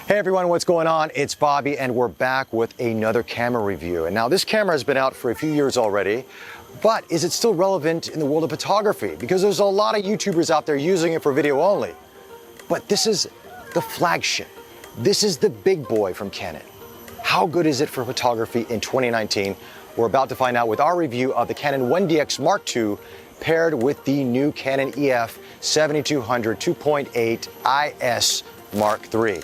Hey everyone, what's going on? It's Bobby and we're back with another camera review. And now this camera has been out for a few years already, but is it still relevant in the world of photography? Because there's a lot of YouTubers out there using it for video only. But this is the flagship. This is the big boy from Canon. How good is it for photography in 2019? We're about to find out with our review of the Canon 1DX Mark II paired with the new Canon EF 7200 2.8 IS Mark III.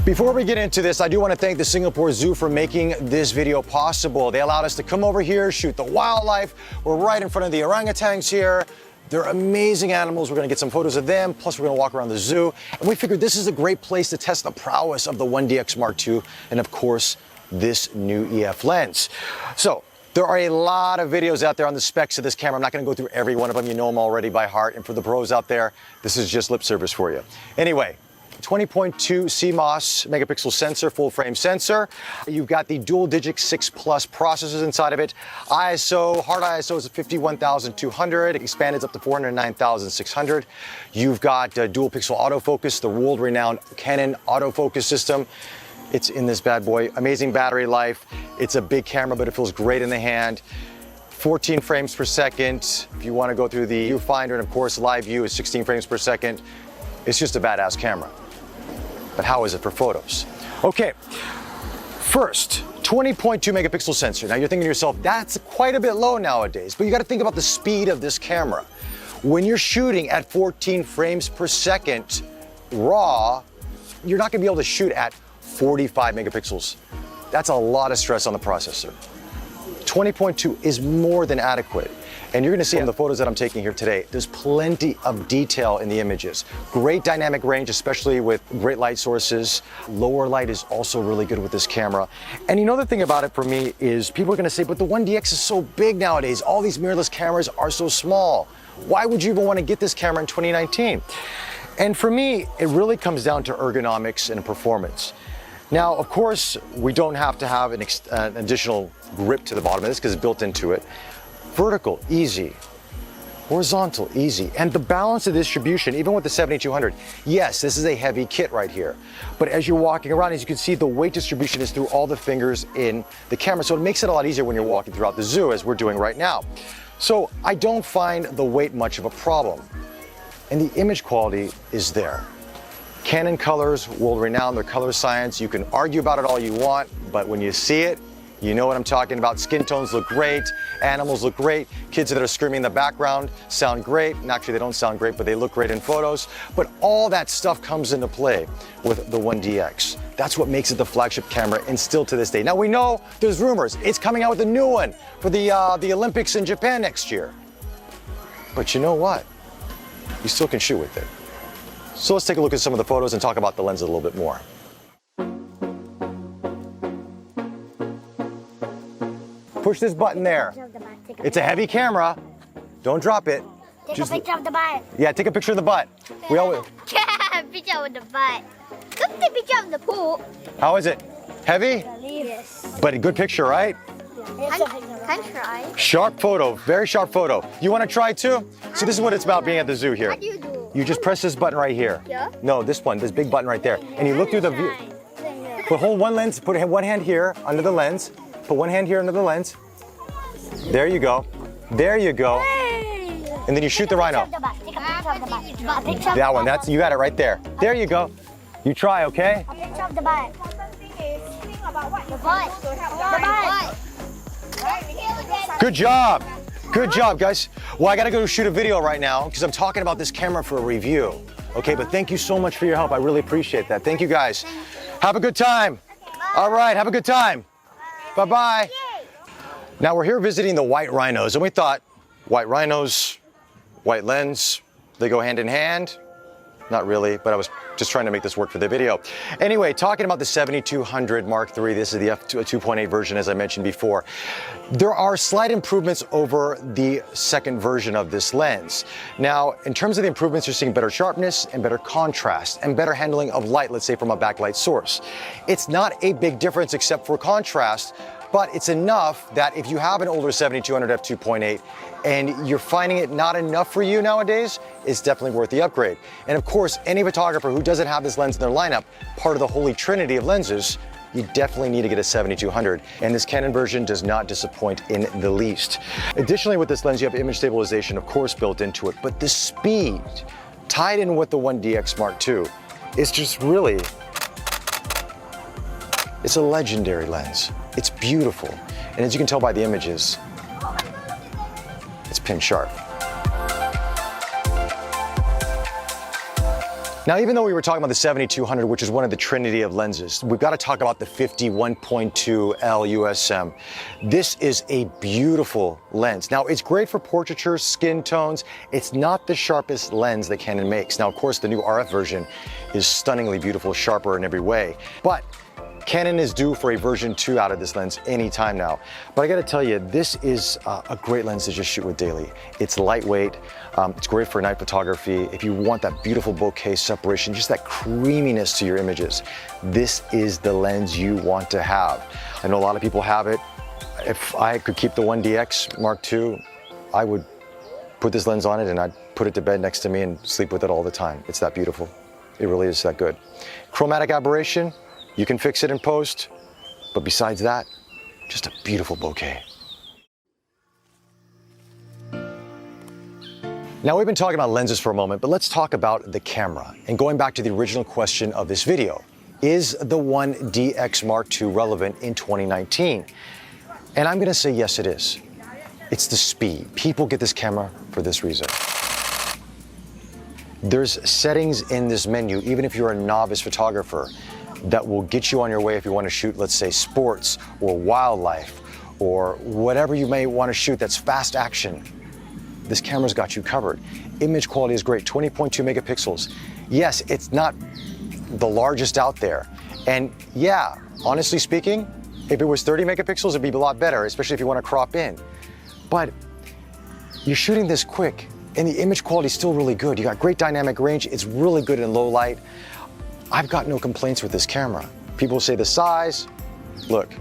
Before we get into this, I do want to thank the Singapore Zoo for making this video possible. They allowed us to come over here, shoot the wildlife. We're right in front of the orangutans here. They're amazing animals. We're going to get some photos of them, plus we're going to walk around the zoo. And we figured this is a great place to test the prowess of the 1DX Mark II and, of course, this new EF lens. So, there are a lot of videos out there on the specs of this camera. I'm not going to go through every one of them. You know them already by heart. And for the pros out there, this is just lip service for you. Anyway, 20.2 CMOS megapixel sensor, full frame sensor. You've got the dual digit 6 Plus processors inside of it. ISO, hard ISO is 51,200, expanded up to 409,600. You've got dual pixel autofocus, the world renowned Canon autofocus system. It's in this bad boy. Amazing battery life. It's a big camera, but it feels great in the hand. 14 frames per second. If you want to go through the viewfinder, and of course live view is 16 frames per second. It's just a badass camera. But how is it for photos? Okay, first, 20.2 megapixel sensor. Now you're thinking to yourself, that's quite a bit low nowadays, but you gotta think about the speed of this camera. When you're shooting at 14 frames per second raw, you're not gonna be able to shoot at 45 megapixels. That's a lot of stress on the processor. 20.2 is more than adequate. And you're gonna see in the photos that I'm taking here today, there's plenty of detail in the images. Great dynamic range, especially with great light sources. Lower light is also really good with this camera. And you know the thing about it for me is people are gonna say, but the 1DX is so big nowadays. All these mirrorless cameras are so small. Why would you even wanna get this camera in 2019? And for me, it really comes down to ergonomics and performance. Now, of course, we don't have to have an additional grip to the bottom of this because it's built into it. Vertical, easy. Horizontal, easy. And the balance of distribution, even with the 7200, yes, this is a heavy kit right here. But as you're walking around, as you can see, the weight distribution is through all the fingers in the camera. So it makes it a lot easier when you're walking throughout the zoo, as we're doing right now. So I don't find the weight much of a problem. And the image quality is there. Canon colors, world renowned, their color science. You can argue about it all you want, but when you see it, you know what I'm talking about. Skin tones look great, animals look great, kids that are screaming in the background sound great, and actually they don't sound great, but they look great in photos. But all that stuff comes into play with the 1DX. That's what makes it the flagship camera, and still to this day. Now we know there's rumors, it's coming out with a new one for the Olympics in Japan next year. But you know what? You still can shoot with it. So let's take a look at some of the photos and talk about the lens a little bit more. Push this button there. It's a heavy camera. Don't drop it. Take a picture of the butt. Yeah, take a picture of the butt. We always. Picture of the butt. Don't take a picture of the poop. How is it? Heavy? Yes. But a good picture, right? Can try. Sharp photo, very sharp photo. You want to try too? See, this is what it's about being at the zoo here. What do you do? You just press this button right here. Yeah? No, this one, this big button right there. And you look through the view. But hold one lens, put one hand here under the lens. Put one hand here under the lens. There you go. There you go. And then you shoot the rhino. That one, that's, you got it right there. There you go. You try, okay? A picture of the butt. The butt. The butt. Good job. Good job, guys. Well, I gotta go shoot a video right now because I'm talking about this camera for a review. Okay, but thank you so much for your help. I really appreciate that. Thank you, guys. Have a good time. All right, have a good time. Bye-bye. Now we're here visiting the white rhinos, and we thought white rhinos, white lens, they go hand in hand. Not really, but I was just trying to make this work for the video. Anyway, talking about the 7200 Mark III, this is the f2.8 version, as I mentioned before. There are slight improvements over the second version of this lens. Now, in terms of the improvements, you're seeing better sharpness and better contrast and better handling of light, let's say from a backlight source. It's not a big difference except for contrast, but it's enough that if you have an older 7200 f2.8 and you're finding it not enough for you nowadays, it's definitely worth the upgrade. And of course, any photographer who doesn't have this lens in their lineup, part of the holy trinity of lenses, you definitely need to get a 7200, and this Canon version does not disappoint in the least. Additionally, with this lens, you have image stabilization, of course, built into it, but the speed tied in with the 1DX Mark II is just really, it's a legendary lens. It's beautiful, and as you can tell by the images, it's pin sharp. Now, even though we were talking about the 7200, which is one of the trinity of lenses, we've got to talk about the 51.2 L USM. This is a beautiful lens. Now, it's great for portraiture, skin tones. It's not the sharpest lens that Canon makes. Now, of course, the new RF version is stunningly beautiful, sharper in every way. But Canon is due for a version 2 out of this lens anytime now. But I gotta tell you, this is a great lens to just shoot with daily. It's lightweight, it's great for night photography. If you want that beautiful bokeh separation, just that creaminess to your images, this is the lens you want to have. I know a lot of people have it. If I could keep the 1DX Mark II, I would put this lens on it and I'd put it to bed next to me and sleep with it all the time. It's that beautiful. It really is that good. Chromatic aberration, you can fix it in post, but besides that, just a beautiful bokeh. Now, we've been talking about lenses for a moment, but let's talk about the camera. And going back to the original question of this video, is the 1DX Mark II relevant in 2019? And I'm gonna say yes, it is. It's the speed. People get this camera for this reason. There's settings in this menu, even if you're a novice photographer, that will get you on your way if you want to shoot, let's say, sports or wildlife or whatever you may want to shoot that's fast action. This camera's got you covered. Image quality is great, 20.2 megapixels. Yes, it's not the largest out there. And yeah, honestly speaking, if it was 30 megapixels, it'd be a lot better, especially if you want to crop in. But you're shooting this quick and the image quality is still really good. You got great dynamic range. It's really good in low light. I've got no complaints with this camera. People say the size. Look,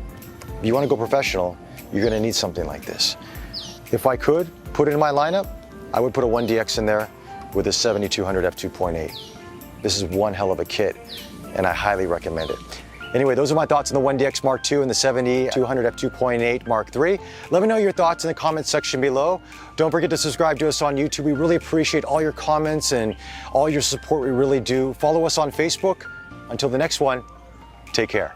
if you want to go professional, you're going to need something like this. If I could put it in my lineup, I would put a 1DX in there with a 7200 f2.8. This is one hell of a kit, and I highly recommend it. Anyway, those are my thoughts on the 1DX Mark II and the 7200 f2.8 Mark III. Let me know your thoughts in the comments section below. Don't forget to subscribe to us on YouTube. We really appreciate all your comments and all your support. We really do. Follow us on Facebook. Until the next one, take care.